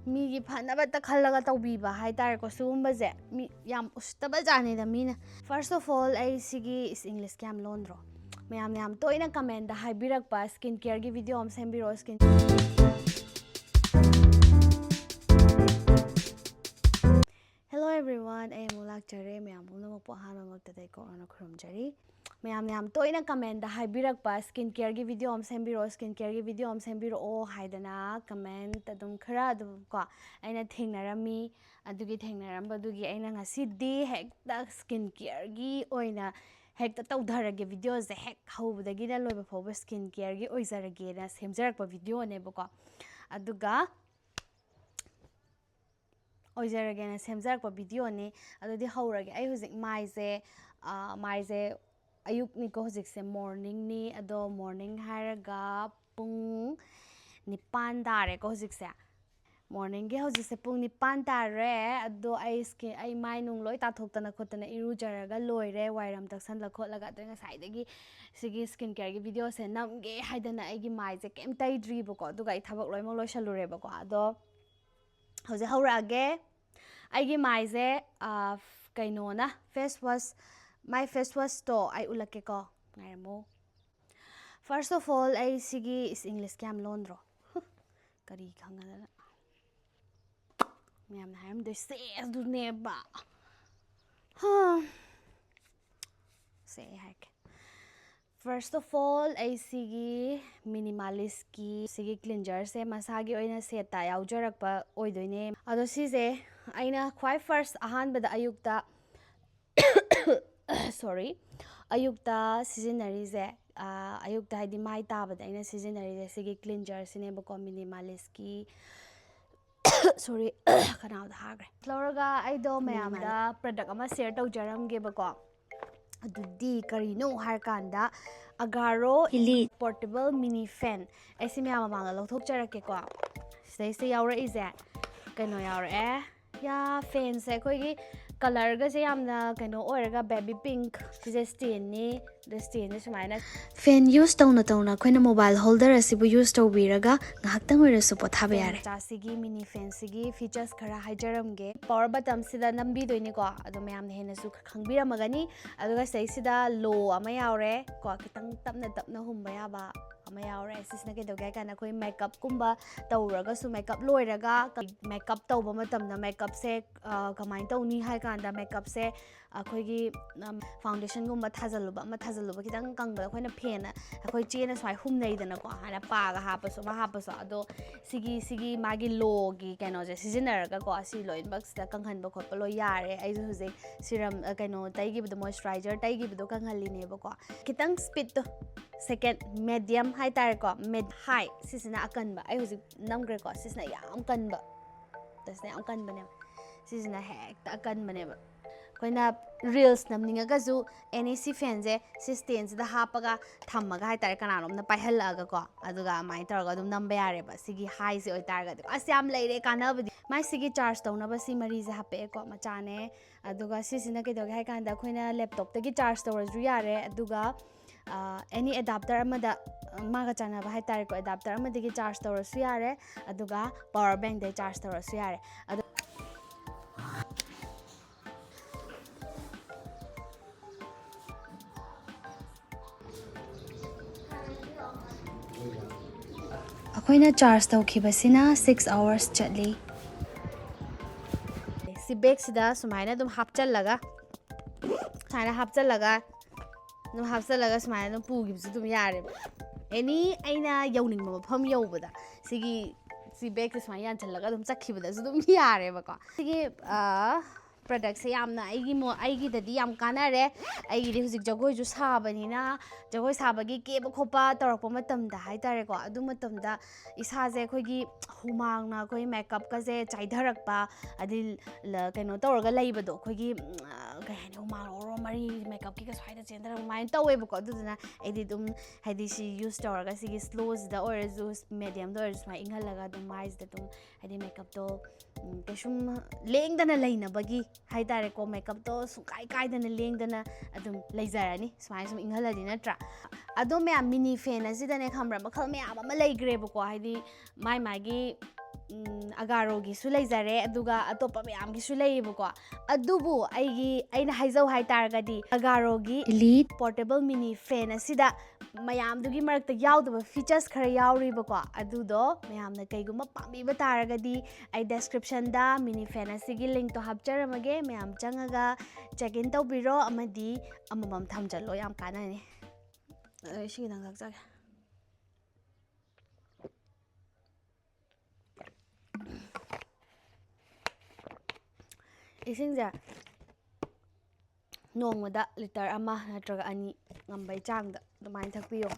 ꯃꯤꯒꯤ ꯐꯅꯕꯇ ꯈꯜꯂꯒ ꯇꯧꯕꯤꯕ ꯍꯥꯏꯇꯥꯔꯦꯀꯣ ꯁꯤꯒꯨꯝꯕꯁꯦ ꯃꯤ ꯌꯥꯝ ꯎꯁꯤꯠꯇꯕ ꯖꯥꯠꯅꯤꯗ ꯃꯤꯅ ꯐꯥꯔꯁ ꯑꯣꯐ ꯑꯣꯜ ꯑꯩ ꯁꯤꯒꯤ ꯏꯪꯂꯤꯁ ꯌꯥꯝ ꯂꯣꯟꯗ꯭ꯔꯣ ꯃꯌꯥꯝꯅ ꯌꯥꯝ ꯇꯣꯏꯅ ꯀꯃꯦꯟꯗ ꯍꯥꯏꯕꯤꯔꯛꯄ ꯁ꯭ꯀꯤꯟ ꯀꯦꯌꯔꯒꯤ ꯚꯤꯗꯤꯑꯣ ꯑꯃ ꯁꯦꯝꯕꯤꯔꯛꯑꯣ Hello everyone, I am Lakchare. ꯃꯌꯥꯝ ꯄꯨꯝꯅꯃꯛꯄꯨ ꯑꯍꯥꯟꯕꯃꯛꯇꯗ ꯀꯣꯛꯅ ꯈꯨꯔꯨꯝꯖꯔꯤ ꯃꯌꯥꯝꯅ ꯌꯥꯝ ꯇꯣꯏꯅ ꯀꯃꯦꯟꯗ ꯍꯥꯏꯕꯤꯔꯛꯄ ꯁ꯭ꯀꯤꯟ ꯀꯦꯌꯔꯒꯤ ꯚꯤꯗꯤꯑꯣ ꯑꯃ ꯁꯦꯝꯕꯤꯔꯛꯑꯣ ꯁ꯭ꯀꯤꯟ ꯀꯦꯌꯔꯒꯤ ꯚꯤꯗꯤꯑꯣ ꯑꯃ ꯁꯦꯝꯕꯤꯔꯛꯑꯣ ꯍꯥꯏꯗꯅ ꯀꯃꯦꯟꯠ ꯑꯗꯨꯝ ꯈꯔ ꯑꯗꯨꯝ ꯀꯣ ꯑꯩꯅ ꯊꯦꯡꯅꯔꯝꯃꯤ ꯑꯗꯨꯒꯤ ꯊꯦꯡꯅꯔꯝꯕꯗꯨꯒꯤ ꯑꯩꯅ ꯉꯁꯤꯗꯤ ꯍꯦꯛꯇ ꯁ꯭ꯀꯤꯟ ꯀꯦꯌꯔꯒꯤ ꯑꯣꯏꯅ ꯍꯦꯛꯇ ꯇꯧꯊꯔꯒꯦ ꯚꯤꯗꯤꯑꯣꯁꯦ ꯍꯦꯛ ꯍꯧꯕꯗꯒꯤꯅ ꯂꯣꯏꯕ ꯐꯥꯎꯕ ꯁ꯭ꯀꯤꯟ ꯀꯦꯌꯔꯒꯤ ꯑꯣꯏꯖꯔꯒꯦꯅ ꯁꯦꯝꯖꯔꯛꯄ ꯚꯤꯗꯤꯑꯣꯅꯦꯕꯀꯣ ꯑꯗꯨꯒ ꯑꯣꯏꯖꯔꯒꯦꯅ ꯁꯦꯝꯖꯔꯛꯄ ꯚꯤꯗꯤꯑꯣꯅꯤ ꯑꯗꯨꯗꯤ ꯍꯧꯔꯒꯦ ꯑꯩ ꯍꯧꯖꯤꯛ ꯃꯥꯏꯁꯦ ꯑꯌꯨꯛꯅꯤꯀꯣ ꯍꯧꯖꯤꯛꯁꯦ ꯃꯣꯔꯅꯤꯡꯅꯤ ꯑꯗꯣ ꯃꯣꯔꯅꯤꯡ ꯍꯥꯏꯔꯒ ꯄꯨꯡ 9 ꯇꯥꯔꯦꯀꯣ ꯍꯧꯖꯤꯛꯁꯦ ꯃꯣꯔꯅꯤꯡꯒꯤ ꯍꯧꯖꯤꯛꯁꯦ ꯄꯨꯡ 9 ꯇꯥꯔꯦ ꯑꯗꯣ ꯑꯩ ꯃꯥꯏ ꯅꯨꯡ ꯂꯣꯏ ꯇꯥꯊꯣꯛꯇꯅ ꯈꯣꯠꯇꯅ ꯏꯔꯨꯖꯔꯒ ꯂꯣꯏꯔꯦ ꯋꯥꯏꯔꯝ ꯇꯛꯁꯜꯂ ꯈꯣꯠꯂꯒ ꯑꯗꯨ ꯉꯁꯥꯏꯗꯒꯤ ꯁꯤꯒꯤ ꯁ꯭ꯀꯤꯟ ꯀꯦꯌꯔꯒꯤ ꯚꯤꯗꯤꯑꯣꯁꯦ ꯅꯝꯒꯦ ꯍꯥꯏꯗꯅ ꯑꯩꯒꯤ ꯃꯥꯏꯁꯦ ꯀꯩꯝ ꯇꯩꯗ꯭ꯔꯤꯕꯀꯣ ꯑꯗꯨꯒ ꯑꯩ ꯊꯕꯛ ꯂꯣꯏꯅꯃꯛ ꯂꯣꯏꯁꯜꯂꯨꯔꯦꯕꯀꯣ ꯑꯗꯣ ꯍꯧꯖꯤꯛ ꯍꯧꯔꯛꯑꯒꯦ ꯑꯩꯒꯤ ꯃꯥꯏꯁꯦ ꯀꯩꯅꯣꯅ ꯃꯥꯏ ꯐꯦꯁ ꯋꯥꯁꯇꯣ ꯑꯩ ꯎꯠꯂꯛꯀꯦꯀꯣ ꯉꯥꯏꯔꯝꯃꯣ ꯐꯥꯔꯁ ꯑꯣꯐ ꯑꯣꯜ ꯑꯩ ꯁꯤꯒꯤ ꯏꯪꯂꯤꯁ ꯌꯥꯝ ꯂꯣꯟꯗ꯭ꯔꯣ ꯀꯔꯤ ꯈꯪꯉꯗꯅ ꯃꯌꯥꯝꯅ ꯍꯥꯏꯔꯝꯗꯣꯏꯁꯦ ꯑꯗꯨꯅꯦꯕ ꯁꯦ ꯑꯩ ꯍꯥꯏꯔꯛꯀꯦ ꯐꯥꯔꯁ ꯑꯣꯐ ꯑꯣꯜ ꯑꯩ ꯁꯤꯒꯤ ꯃꯤꯅꯤꯃꯥꯂꯤꯁꯀꯤ ꯁꯤꯒꯤ ꯀ꯭ꯂꯤꯟꯖꯔꯁꯦ ꯃꯁꯥꯒꯤ ꯑꯣꯏꯅ ꯁꯦꯠꯇ ꯌꯥꯎꯖꯔꯛꯄ ꯑꯣꯏꯗꯣꯏꯅꯦ ꯑꯗꯣ ꯁꯤꯁꯦ ꯑꯩꯅ ꯈ꯭ꯋꯥꯏ ꯐꯥꯔꯁ ꯑꯍꯥꯟꯕꯗ ꯑꯌꯨꯛꯇ ꯁꯤꯖꯤꯟꯅꯔꯤꯁꯦ ꯑꯌꯨꯛꯇ ꯍꯥꯏꯗꯤ ꯃꯥꯏ ꯇꯥꯕꯗ ꯑꯩꯅ ꯁꯤꯖꯤꯟꯅꯔꯤꯁꯦ ꯁꯤꯒꯤ ꯀ꯭ꯂꯤꯟꯖꯔꯁꯤꯅꯦꯕꯀꯣ ꯃꯤꯅꯤꯃꯥꯂꯤꯁꯀꯤ ꯀꯅꯥꯗ ꯍꯥꯏꯈ꯭ꯔꯦ ꯂꯧꯔꯒ ꯑꯩꯗꯣ ꯃꯌꯥꯝꯗ ꯄ꯭ꯔꯗꯛ ꯑꯃ ꯁꯤꯌꯔ ꯇꯧꯖꯔꯝꯒꯦꯕꯀꯣ ꯑꯗꯨꯗꯤ ꯀꯔꯤꯅꯣ ꯍꯥꯏꯔꯀꯥꯟꯗ ꯑꯒꯥꯔꯣ ꯄꯣꯔꯇꯦꯕꯜ ꯃꯤꯅꯤ ꯐꯦꯟ ꯑꯩꯁꯤ ꯃꯌꯥꯝ ꯃꯃꯥꯡꯗ ꯂꯧꯊꯣꯛꯆꯔꯛꯀꯦꯀꯣ ꯁꯤꯗꯩꯁꯤꯗ ꯌꯥꯎꯔꯛꯏꯁꯦ ꯀꯩꯅꯣ ꯌꯥꯎꯔꯛꯑꯦ ꯐꯦꯟꯁꯦ ꯑꯩꯈꯣꯏꯒꯤ ꯀꯂꯔꯒꯁꯦ ꯌꯥꯝꯅ ꯀꯩꯅꯣ ꯑꯣꯏꯔꯒ ꯕꯦꯕꯤ ꯄꯤꯡꯛ ꯁꯤꯁꯦ ꯁ꯭ꯇꯦꯟꯅꯤ ꯑꯗ ꯁ꯭ꯇꯦꯟꯁꯦ ꯁꯨꯃꯥꯏꯅ ꯐꯦꯟ ꯌꯨꯁ ꯇꯧꯅ ꯑꯩꯈꯣꯏꯅ ꯃꯣꯕꯥꯏꯜ ꯍꯣꯜꯗꯔ ꯑꯁꯤꯕꯨ ꯌꯨꯁ ꯇꯧꯕꯤꯔꯒ ꯉꯥꯏꯍꯥꯛꯇꯪ ꯑꯣꯏꯔꯁꯨ ꯄꯣꯊꯥꯕ ꯌꯥꯔꯦ ꯃꯆꯥꯁꯤꯒꯤ ꯃꯤꯅꯤ ꯐꯦꯟꯁꯤꯒꯤ ꯐꯤꯆꯔꯁ ꯈꯔ ꯍꯥꯏꯖꯔꯝꯒꯦ ꯄꯋꯥꯔ ꯕꯇꯝꯁꯤꯗ ꯅꯝꯕꯤꯗꯣꯏꯅꯤꯀꯣ ꯑꯗꯣ ꯃꯌꯥꯝꯅ ꯍꯦꯟꯅꯁꯨ ꯈꯪꯕꯤꯔꯝꯃꯒꯅꯤ ꯑꯗꯨꯒ ꯁꯤꯗꯩꯁꯤda ꯂꯣ ꯑꯃ ꯌꯥꯎꯔꯦ ꯀꯣ ꯈꯤꯇꯪ ꯇꯞꯅ ꯍꯨꯝꯕ ꯌꯥꯕ ꯑꯃ ꯌꯥꯎꯔꯦ ꯁꯤꯁꯤꯅ ꯀꯩꯗꯧꯒꯦ ꯍꯥꯏ ꯀꯥꯟꯗ ꯑꯩꯈꯣꯏ ꯃꯦꯀꯞꯀꯨꯝꯕ ꯇꯧꯔꯒꯁꯨ ꯃꯦꯀꯞ ꯂꯣꯏꯔꯒ ꯃꯦꯀꯞ ꯇꯧꯕ ꯃꯇꯝꯗ ꯃꯦꯀꯞꯁꯦ ꯀꯃꯥꯏꯅ ꯇꯧꯅꯤ ꯍꯥꯏ ꯀꯥꯟꯗ ꯃꯦꯀꯞꯁꯦ ꯑꯩꯈꯣꯏꯒꯤ ꯐꯥꯎꯟꯗꯦꯁꯟꯒꯨꯝꯕ ꯊꯥꯖꯜꯂꯨꯕ ꯈꯤꯇꯪ ꯀꯪꯕꯗ ꯑꯩꯈꯣꯏꯅ ꯐꯦꯟꯅ ꯑꯩꯈꯣꯏ ꯆꯦꯅ ꯁꯨꯃꯥꯏꯅ ꯍꯨꯝꯅꯩꯗꯅꯀꯣ ꯍꯥꯏꯅ ꯄꯥꯒ ꯍꯥꯞꯄꯁꯨ ꯑꯃ ꯍꯥꯞꯄꯁꯨ ꯑꯗꯣ ꯁꯤꯒꯤ ꯃꯥꯒꯤ ꯂꯣꯒꯤ ꯀꯩꯅꯣꯁꯦ ꯁꯤꯖꯤꯟꯅꯔꯒꯀꯣ ꯁꯤ ꯂꯣꯏꯅꯃꯛꯁꯤꯗ ꯀꯪꯍꯟꯕ ꯈꯣꯠꯄ ꯂꯣꯏ ꯌꯥꯔꯦ ꯑꯩꯁꯨ ꯍꯧꯖꯤꯛ ꯁꯤꯔꯝ ꯀꯩꯅꯣ ꯇꯩꯈꯤꯕꯗꯣ ꯃꯣꯏꯆꯔꯥꯏꯖꯔ ꯇꯩꯈꯤꯕꯗꯣ ꯀꯪꯍꯜꯂꯤꯅꯦꯕꯀꯣ ꯈꯤꯇꯪ ꯁ꯭ꯄꯤꯠꯇꯣ ꯁꯦꯀꯦꯟ ꯃꯦꯗꯤꯌꯝ ꯍꯥꯏꯇꯥꯔꯦꯀோ ꯍꯥꯏ ꯁꯤꯁꯤꯅ ꯑꯀꯟꯕ ꯑꯩ ꯍꯧꯖꯤꯛ ꯅꯝꯈ꯭ꯔꯦꯀꯣ ꯁꯤꯁꯤꯅ ꯌꯥꯝ ꯀꯟꯕ ꯁꯤꯁꯤꯅ ꯌꯥꯝ ꯀꯟꯕꯅꯦꯕ ꯁꯤꯁꯤꯅ ꯍꯦꯛꯇ ꯑꯀꯟꯕꯅꯦꯕ ꯑꯩꯈꯣꯏꯅ ꯔꯤꯜꯁ ꯅꯝꯅꯤꯡꯉꯒꯁꯨ ꯑꯦꯅꯤ ꯁꯤ ꯐꯦꯟꯁꯦ ꯁꯤ ꯁ꯭ꯇꯦꯟꯁꯤꯗ ꯍꯥꯞꯄꯒ ꯊꯝꯃꯒ ꯍꯥꯏꯇꯥꯔꯦ ꯀꯅꯥꯅꯣꯝꯅ ꯄꯥꯏꯍꯜꯂꯛꯑꯒꯀꯣ ꯑꯗꯨꯒ ꯑꯗꯨꯃꯥꯏꯅ ꯇꯧꯔꯒ ꯑꯗꯨꯝ ꯅꯝꯕ ꯌꯥꯔꯦꯕ ꯁꯤꯒꯤ ꯍꯥꯏꯁꯦ ꯑꯣꯏꯇꯥꯔꯒꯗꯤ ꯑꯁ ꯌꯥꯝ ꯂꯩꯔꯦ ꯀꯥꯟꯅꯕꯗꯤ ꯃꯥꯏ ꯁꯤꯒꯤ ꯆꯥꯔꯖ ꯇꯧꯅꯕ ꯁꯤ ꯃꯔꯤꯁꯦ ꯍꯥꯞꯄꯛꯑꯦꯀꯣ ꯃꯆꯥꯅꯦ ꯑꯗꯨꯒ ꯁꯤꯁꯤꯅ ꯀꯩꯗꯧꯒꯦ ꯍꯥꯏ ꯀꯥꯟꯗ ꯑꯩꯈꯣꯏꯅ ꯂꯦꯞꯇꯣꯞꯇꯒꯤ ꯆꯥꯔꯖ ꯇꯧꯔꯁꯨ ꯌꯥꯔꯦ ꯑꯗꯨꯒ ꯑꯦꯅꯤ ꯑꯦꯗꯥꯞꯇꯔ ꯑꯃꯗ ꯃꯥꯒ ꯆꯥꯟꯅꯕ ꯍꯥꯏꯇꯥꯔꯦꯀꯣ ꯑꯦꯗꯥꯞꯇꯔ ꯑꯃꯗꯒꯤ ꯆꯥꯔꯖ ꯇꯧꯔꯁꯨ ꯌꯥꯔꯦ ꯑꯗꯨꯒ ꯄꯋꯥꯔ ꯕꯦꯡꯛꯗꯒꯤ ꯆꯥꯔꯖ ꯇꯧꯔꯁꯨ ꯌꯥꯔꯦ ꯑꯗꯣ ꯑꯩꯈꯣꯏꯅ ꯆꯥꯔꯖ ꯇꯧꯈꯤꯕꯁꯤꯅ 6 hours ꯆꯠꯂꯤ ꯁꯤ ꯕꯦꯛꯁꯤꯗ ꯁꯨꯃꯥꯏꯅ ꯑꯗꯨꯝ ꯍꯥꯞꯆꯜꯂꯒ ꯁꯨꯃꯥꯏꯅ ꯑꯗꯨꯝ ꯄꯨꯈꯤꯕꯁꯨ ꯑꯗꯨꯝ ꯌꯥꯔꯦꯕ ꯑꯦꯅꯤ ꯑꯩꯅ ꯌꯧꯅꯤꯡꯕ ꯃꯐꯝ ꯌꯧꯕꯗ ꯁꯤ ꯕꯦꯛꯁꯦ ꯁꯨꯃꯥꯏꯅ ꯌꯥꯟꯁꯤꯜꯂꯒ ꯑꯗꯨꯝ ꯆꯠꯈꯤꯕꯗꯁꯨ ꯑꯗꯨꯝ ꯌꯥꯔꯦꯕꯀꯣ ꯁꯤꯒꯤ ꯄ꯭ꯔꯗꯛꯁꯦ ꯌꯥꯝꯅ ꯑꯩꯒꯤꯗꯗꯤ ꯌꯥꯝ ꯀꯥꯟꯅꯔꯦ ꯑꯩꯒꯤꯗꯤ ꯍꯧꯖꯤꯛ ꯖꯒꯣꯏꯁꯨ ꯁꯥꯕꯅꯤꯅ ꯖꯒꯣꯏ ꯁꯥꯕꯒꯤ ꯀꯦꯕ ꯈꯣꯠꯄ ꯇꯧꯔꯛꯄ ꯃꯇꯝꯗ ꯍꯥꯏꯇꯥꯔꯦꯀꯣ ꯑꯗꯨ ꯃꯇꯝꯗ ꯏꯁꯥꯁꯦ ꯑꯩꯈꯣꯏꯒꯤ ꯍꯨꯃꯥꯡꯅ ꯑꯩꯈꯣꯏ ꯃꯦꯀꯞꯀꯁꯦ ꯆꯥꯏꯊꯔꯛꯄ ꯑꯗꯩ ꯀꯩꯅꯣ ꯇꯧꯔꯒ ꯂꯩꯕꯗꯣ ꯑꯩꯈꯣꯏꯒꯤ ꯀꯩ ꯍꯥꯏꯅꯤ ꯍꯨꯃꯥꯡ ꯑꯣꯔꯣ ꯃꯔꯤ ꯃꯦꯀꯞꯀꯤꯒ ꯁ꯭ꯋꯥꯏꯗ ꯆꯦꯟꯊꯔꯛꯄ ꯑꯗꯨꯃꯥꯏꯅ ꯇꯧꯋꯦꯕꯀꯣ ꯑꯗꯨꯗꯨꯅ ꯑꯩꯗꯤ ꯑꯗꯨꯝ ꯍꯥꯏꯗꯤ ꯁꯤ ꯌꯨꯁ ꯇꯧꯔꯒ ꯁꯤꯒꯤ ꯁ꯭ꯂꯣꯁꯤꯗ ꯑꯣꯏꯔꯁꯨ ꯃꯦꯗꯤꯌꯝꯗ ꯑꯣꯏꯔꯁꯨ ꯁꯨꯃꯥꯏꯅ ꯏꯪꯍꯜꯂꯒ ꯑꯗꯨꯝ ꯃꯥꯏꯁꯤꯗ ꯑꯗꯨꯝ ꯍꯥꯏꯗꯤ ꯃꯦꯀꯞꯇꯣ ꯀꯩꯁꯨꯝ ꯂꯦꯡꯗꯅ ꯂꯩꯅꯕꯒꯤ ꯍꯥꯏꯇꯥꯔꯦꯀꯣ ꯃꯦꯀꯞꯇꯣ ꯁꯨꯡꯀꯥꯏ ꯀꯥꯏꯗꯅ ꯂꯦꯡꯗꯅ ꯑꯗꯨꯝ ꯂꯩꯖꯔꯅꯤ ꯁꯨꯃꯥꯏꯅ ꯁꯨꯝ ꯏꯪꯍꯜꯂꯗꯤ ꯅꯠꯇ꯭ꯔꯥ ꯑꯗꯣ ꯃꯌꯥꯝ ꯃꯤꯅꯤ ꯐꯦꯟ ꯑꯁꯤꯗꯅꯦ ꯈꯪꯕ꯭ꯔꯥ ꯃꯈꯜ ꯃꯌꯥꯝ ꯑꯃ ꯂꯩꯈ꯭ꯔꯦꯕꯀꯣ ꯍꯥꯏꯗꯤ ꯃꯥꯒꯤ ꯑꯒꯥꯔꯣꯒꯤꯁꯨ ꯂꯩꯖꯔꯦ ꯑꯗꯨꯒ ꯑꯇꯣꯞꯄ ꯃꯌꯥꯝꯒꯤꯁꯨ ꯂꯩꯌꯦꯕꯀꯣ ꯑꯗꯨꯕꯨ ꯑꯩꯅ ꯍꯥꯏꯖꯧ ꯍꯥꯏꯇꯥꯔꯒꯗꯤ ꯑꯒꯥꯔꯣꯒꯤ ꯏꯂꯤꯠ ꯄꯣꯔꯇꯦꯕꯜ ꯃꯤꯅꯤ ꯐꯦꯟ ꯑꯁꯤꯗ ꯃꯌꯥꯝꯗꯨꯒꯤ ꯃꯔꯛꯇ ꯌꯥꯎꯗꯕ ꯐꯤꯆꯔꯁ ꯈꯔ ꯌꯥꯎꯔꯤꯕꯀꯣ ꯑꯗꯨꯗꯣ ꯃꯌꯥꯝꯅ ꯀꯩꯒꯨꯝꯕ ꯄꯥꯝꯕꯤꯕ ꯇꯥꯔꯒꯗꯤ ꯑꯩ ꯗꯦꯁꯀ꯭ꯔꯤꯞꯁꯟꯗ ꯃꯤꯅꯤ ꯐꯦꯟ ꯑꯁꯤꯒꯤ ꯂꯤꯡꯛꯇꯣ ꯍꯥꯞꯆꯔꯝꯃꯒꯦ ꯃꯌꯥꯝ ꯆꯪꯉꯒ ꯆꯦꯛ ꯏꯟ ꯇꯧꯕꯤꯔꯣ ꯑꯃꯗꯤ ꯑꯃꯃꯝ ꯊꯝꯖꯜꯂꯣ ꯌꯥꯝ ꯀꯥꯟꯅꯅꯤ ꯁꯤꯒꯤꯗꯪ ꯊꯛꯆꯒꯦ ꯏꯁꯤꯡꯁꯦ ꯅꯣꯡꯃꯗ ꯂꯤꯇꯔ 1 ꯅꯠꯇ꯭ꯔꯒ 2 ꯉꯝꯕꯩ ꯆꯥꯡꯗ ꯑꯗꯨꯃꯥꯏꯅ ꯊꯛꯄꯤꯌꯣ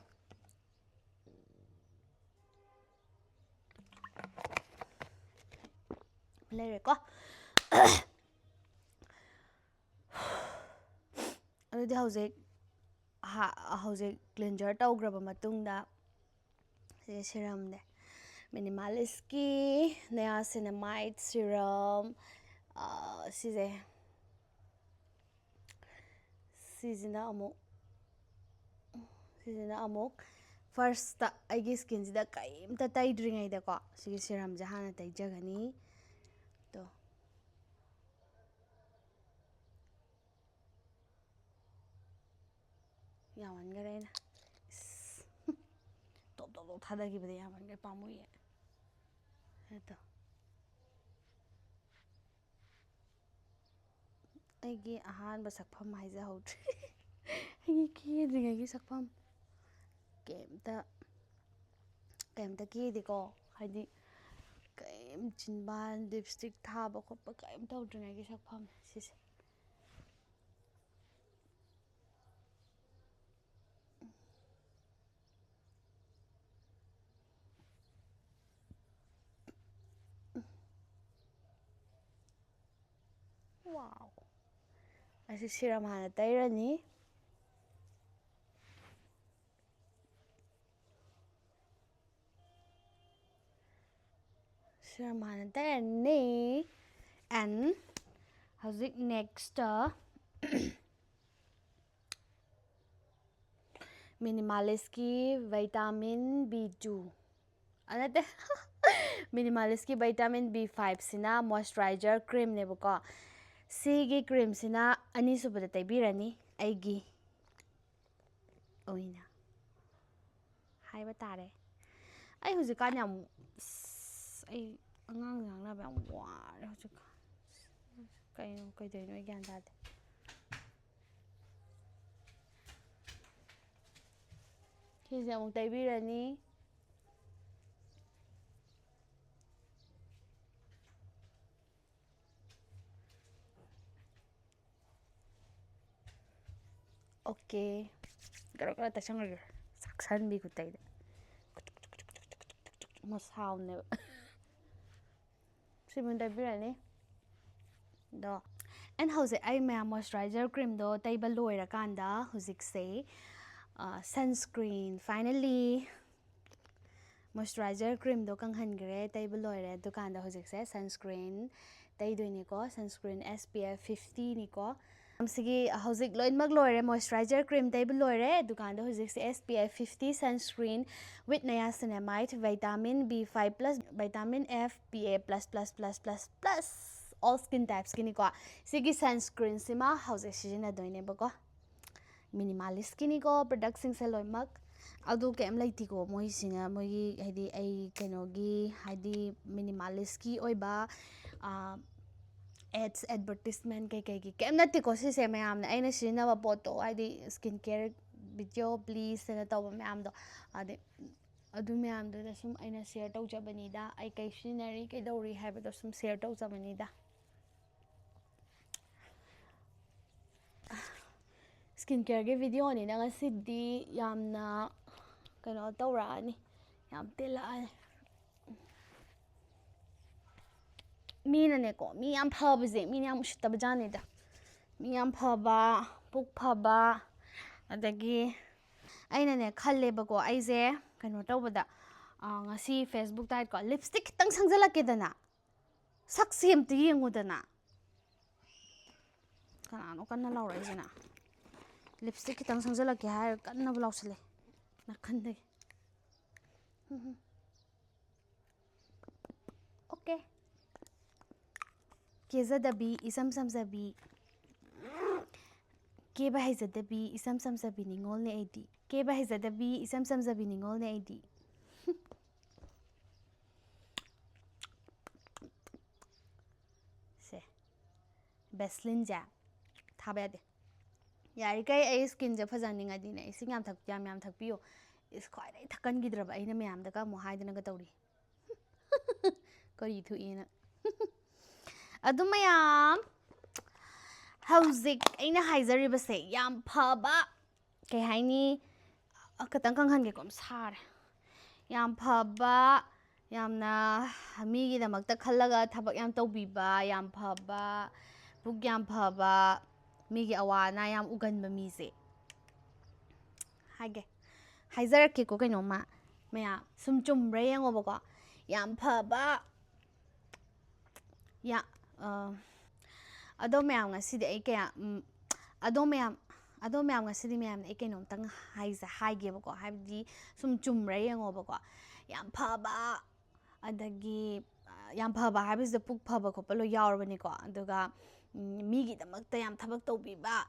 ꯂꯩꯔꯦꯀꯣ ꯑꯗꯨꯗꯤ ꯍꯧꯖꯤꯛ ꯀ꯭ꯂꯤꯟꯖꯔ ꯇꯧꯈ꯭ꯔꯕ ꯃꯇꯨꯡꯗ ꯁꯤ ꯁꯤꯔꯝꯅꯦ ꯃꯤꯅꯤꯃꯥꯂꯤꯁꯀꯤ ꯅꯤꯌꯥꯁꯤꯅꯥꯃꯥꯏꯗ ꯁꯤꯔꯝ ꯁꯤꯁꯤꯅ ꯑꯃꯨꯛ ꯐꯥꯔꯁꯇ ꯑꯩꯒꯤ ꯏꯁꯀꯤꯟꯁꯤꯗ ꯀꯔꯤꯝꯇ ꯇꯩꯗ꯭ꯔꯤꯉꯩꯗꯀꯣ ꯁꯤꯒꯤ ꯁꯤꯔꯝꯁꯦ ꯍꯥꯟꯅ ꯇꯩꯖꯒꯅꯤ ꯑꯗꯣ ꯌꯥꯝꯃꯟꯈꯔꯦ ꯑꯩꯅ ꯇꯣꯞ ꯊꯥꯗꯈꯤꯕꯗ ꯌꯥꯝꯃꯟꯈꯔꯦ ꯄꯥꯝꯃꯨꯏꯌꯦ ꯑꯗꯣ ꯑꯩꯒꯤ ꯑꯍꯥꯟꯕ ꯁꯛꯐꯝ ꯍꯥꯏꯖꯍꯧꯗ꯭ꯔꯦ ꯑꯩꯒꯤ ꯀꯦꯗ꯭ꯔꯤꯉꯩꯒꯤ ꯁꯛꯐꯝ ꯀꯩꯝꯇ ꯀꯦꯗꯦꯀꯣ ꯍꯥꯏꯗꯤ ꯀꯩꯝ ꯆꯤꯟꯕꯥꯟ ꯂꯤꯞꯁꯇꯤꯛ ꯊꯥꯕ ꯈꯣꯠꯄ ꯀꯩꯝ ꯇꯧꯗ꯭ꯔꯤꯉꯩꯒꯤ ꯁꯛꯐꯝ ꯁꯤꯁꯦ ꯋꯥꯎ ꯑꯁꯤ ꯁꯤꯔꯝ ꯍꯥꯟꯅ ꯇꯩꯔꯅꯤ ꯁꯤꯔꯝ ꯍꯥꯟꯅ ꯇꯩꯔꯅꯤ ꯑꯦꯟ ꯍꯧꯖꯤꯛ ꯅꯦꯛꯁꯇ ꯃꯤꯅꯤꯃꯥꯂꯤꯁꯀꯤ ꯚꯤꯇꯥꯃꯤꯟ B2 ꯅꯠꯇꯦ ꯃꯤꯅꯤꯃꯥꯂꯤꯁꯀꯤ ꯚꯤꯇꯥꯃꯤꯟ B5 ꯁꯤꯅ ꯃꯣꯏꯆꯔꯥꯏꯖꯔ ꯀ꯭ꯔꯤꯝꯅꯦꯕꯀꯣ ꯁꯤꯒꯤ ꯀ꯭ꯔꯤꯝꯁꯤꯅ ꯑꯅꯤꯁꯨꯕꯗ ꯇꯩꯕꯤꯔꯅꯤ ꯑꯩꯒꯤ ꯑꯣꯏꯅ ꯍꯥꯏꯕ ꯇꯥꯔꯦ ꯑꯩ ꯍꯧꯖꯤꯛꯀꯥꯟ ꯑꯩ ꯑꯉꯥꯡ ꯉꯥꯡꯅꯕ ꯌꯥꯝ ꯋꯥꯔꯦ ꯍꯧꯖꯤꯛꯀꯥꯟ ꯀꯩꯗꯧꯔꯤꯅꯣ ꯑꯩ ꯒ꯭ꯌꯥꯟ ꯇꯥꯗꯦ ꯁꯤꯁꯦ ꯑꯃꯨꯛ ꯇꯩꯕꯤꯔꯅꯤ ꯑꯣꯀꯦ ꯈꯔ ꯇꯩꯁꯟꯈ꯭ꯔꯒꯦ ꯆꯥꯛꯁꯟꯕꯤ ꯈꯨꯠꯇꯩꯗ ꯁꯥꯎꯟꯅꯦꯕ ꯁꯤꯃ ꯇꯩꯕꯤꯔꯅꯤ ꯑꯗꯣ ꯑꯦꯟ ꯍꯧꯖꯤꯛ ꯑꯩ ꯃꯌꯥꯝ ꯃꯣꯏꯆꯔꯥꯏꯖꯔ ꯀ꯭ꯔꯤꯝꯗꯣ ꯇꯩꯕ ꯂꯣꯏꯔꯀꯥꯟꯗ ꯍꯧꯖꯤꯛꯁꯦ ꯁꯟꯁꯀ꯭ꯔꯤꯟ ꯐꯥꯏꯅꯦꯜꯂꯤ ꯃꯣꯏꯆꯔꯥꯏꯖꯔ ꯀ꯭ꯔꯤꯝꯗꯣ ꯀꯪꯍꯟꯈ꯭ꯔꯦ ꯇꯩꯕ ꯂꯣꯏꯔꯦ ꯑꯗꯨꯀꯥꯟꯗ ꯍꯧꯖꯤꯛꯁꯦ ꯁꯟꯁꯀ꯭ꯔꯤꯟ ꯇꯩꯗꯣꯏꯅꯤꯀꯣ ꯁꯟꯁꯀ꯭ꯔꯤꯟ SPF 50 ꯁꯤꯒꯤ ꯍꯧꯖꯤꯛ ꯂꯣꯏꯅꯃꯛ ꯂꯣꯏꯔꯦ ꯃꯣꯏꯆꯔꯥꯏꯖꯔ ꯀ꯭ꯔꯤꯝ ꯇꯩꯕ ꯂꯣꯏꯔꯦ ꯑꯗꯨꯀꯥꯟꯗ ꯍꯧꯖꯤꯛꯁꯦ SPF 50 sunscreen with niacinamide vitamin B5 +, vitamin F, PA++++++ all skin ꯇꯥꯏꯞꯁꯀꯤꯅꯤꯀꯣ ꯁꯤꯒꯤ ꯁꯟꯁꯀ꯭ꯔꯤꯟꯁꯤꯃ ꯍꯧꯖꯤꯛ ꯁꯤꯖꯤꯟꯅꯗꯣꯏꯅꯦꯕꯀꯣ ꯃꯤꯅꯤꯃꯥꯂꯤꯁꯀꯤꯅꯤꯀꯣ ꯄ꯭ꯔꯗꯛꯁꯤꯡꯁꯦ ꯂꯣꯏꯅꯃꯛ ꯑꯗꯨ ꯀꯩꯝ ꯂꯩꯇꯦꯀꯣ ꯃꯣꯏꯁꯤꯅ ꯃꯣꯏꯒꯤ ꯍꯥꯏꯗꯤ ꯑꯩ ꯀꯩꯅꯣꯒꯤ ꯍꯥꯏꯗꯤ ꯃꯤꯅꯤꯃꯥꯂꯤꯁꯀꯤ ꯑꯣꯏꯕ ꯑꯦꯗꯚꯔꯇꯤꯁꯃꯦꯟ ꯀꯩꯀꯩꯒꯤ ꯀꯩꯝ ꯅꯠꯇꯦꯀꯣ ꯁꯤꯁꯦ ꯃꯌꯥꯝꯅ ꯑꯩꯅ ꯁꯤꯖꯤꯟꯅꯕ ꯄꯣꯠꯇꯣ ꯍꯥꯏꯗꯤ ꯁ꯭ꯀꯤꯟ ꯀꯦꯌꯔ ꯚꯤꯗꯤꯑꯣ ꯄ꯭ꯂꯤꯖ ꯇꯧꯕ ꯃꯌꯥꯝꯗꯣ ꯑꯗꯩ ꯑꯗꯨ ꯃꯌꯥꯝꯗꯨꯗ ꯁꯨꯝ ꯑꯩꯅ ꯁꯤꯌꯔ ꯇꯧꯖꯕꯅꯤꯗ ꯑꯩ ꯀꯩ ꯁꯤꯖꯤꯟꯅꯔꯤ ꯀꯩꯗꯧꯔꯤ ꯍꯥꯏꯕꯗꯣ ꯁꯨꯝ ꯁꯤꯌꯔ ꯇꯧꯖꯕꯅꯤꯗ ꯁ꯭ꯀꯤꯟ ꯀꯦꯌꯔꯒꯤ ꯚꯤꯗꯤꯑꯣꯅꯤꯅ ꯉꯁꯤꯗꯤ ꯌꯥꯝꯅ ꯀꯩꯅꯣ ꯇꯧꯔꯛꯑꯅꯤ ꯌꯥꯝ ꯇꯦꯜꯂꯛꯑꯅꯤ ꯃꯤꯅꯅꯦꯀꯣ ꯃꯤ ꯌꯥꯝ ꯐꯕꯁꯦ ꯃꯤꯅ ꯌꯥꯝ ꯎꯁꯤꯠꯇꯕ ꯖꯥꯠꯅꯤꯗ ꯃꯤ ꯌꯥꯝ ꯐꯕ ꯄꯨꯛ ꯐꯕ ꯑꯗꯒꯤ ꯑꯩꯅꯅꯦ ꯈꯜꯂꯦꯕꯀꯣ ꯑꯩꯁꯦ ꯀꯩꯅꯣ ꯇꯧꯕꯗ ꯉꯁꯤ ꯐꯦꯁꯕꯨꯛ ꯇꯥꯏꯀꯣ ꯂꯤꯞꯁꯇꯤꯛ ꯈꯤꯇꯪ ꯁꯪꯖꯜꯂꯛꯀꯦꯗꯅ ꯁꯛꯁꯦ ꯑꯝꯇ ꯌꯦꯡꯉꯨꯗꯅ ꯀꯅꯥꯅꯣ ꯀꯟꯅ ꯂꯥꯎꯔꯛꯏꯁꯤꯅ ꯂꯤꯞꯁꯇꯤꯛ ꯈꯤꯇꯪ ꯁꯪꯖꯜꯂꯛꯀꯦ ꯍꯥꯏꯔꯒ ꯀꯟꯅꯕꯨ ꯂꯥꯎꯁꯜꯂꯦ ꯅꯥꯀꯟꯗꯒꯤ kezadabi isam samsabi keba haizadabi isam samsabi ningol ne aidi keba haizadabi isam samsabi ningol ne aidi se Vaseline ja thaba yade yari kai ai skin ja phajang adi ne ising yam thak piyo is khwai dai thakan gidraba aina mayam da ka mo haidana ga tawri kari thu ina adu mayam hauzik aina haizaribase yam phaba kai haini akatang kanghan ge kom sare yam phaba yamna migi da makta khallaga thabak yam tawbiba yam phaba buk yam phaba migi awana yam uganba mise hage haizarake ko kaino ma maya sum chumbre yango bako yam phaba ya ado mayam ngasidi ai kaya ado mayam ngasidi mayam ai kaino tang haiza haige bako habdi sum chumbre yango bako yam phaba adagi yam phaba habis puk phaba ko palo yaurabani ko aduga migi damakta yam thabak tawbiba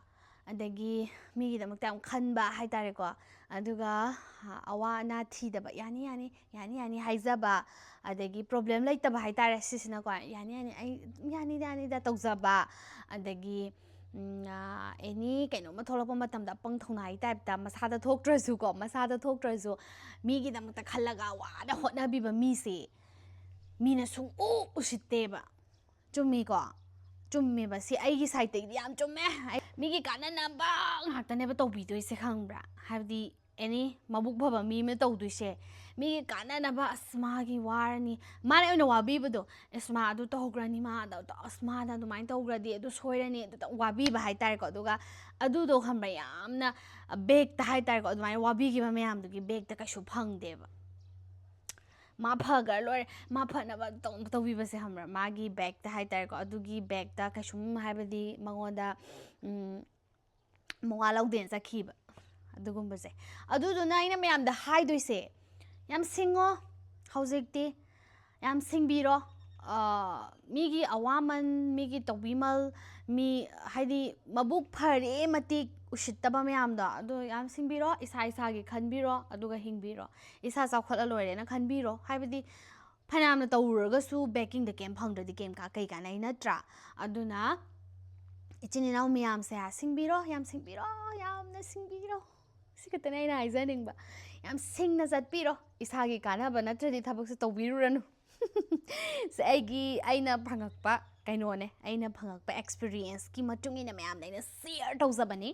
adagi migi damakta yam khanba haitare ko aduga awa na thidaba yani haizaba adagi problem laitaba haitare sisina ko yani da tawzaba adagi any kaino ma tholapa matamda pang thonai type ta masada thoktrasu migi damakta khallaga wada hotna biba mise mina sung usitteba chummi ko chummi ba si aigi side te yam chumme migi kana namba ngakta neba tawbi se khangbra habdi any mabuk baba mi me tawduise migi kana naba asmagi warani mane ona wabibudo asma adu tawgrani ma da asma da dumain tawgradi adu soirani adu wabiba haitare ko aduga adu do khambra yamna bag ta haitare ko dumai wabigi ba mayam dugi bag ta kaishu phangdeba ma phagar lore ma phana ba tawbi se hamra magi bag ta haitare ko adugi bag ta kaishum haibadi mangoda monga lauden sakhiba adugumba se aduduna ina mayam da haidoise yam singo haujekti yam singbiro migi awaman migi tawbimal mi haidi mabuk phare matik usittaba mayam da adu yam singbiro isa gi khanbiro aduga hingbiro isa chawkhatla loire na khanbiro haibadi phanamna tawuraga su baking da kem phangdadi kem ka kai kanai natra aduna ichini naw mayam se singbiro yamna singbiro sikatana ina haizaningba yam singna zatpiro isagi kanaba natradi thabak se tawbiruranu se aina phangakpa kainone aina phangakpa experience ki matungina mayam naina share tawzabani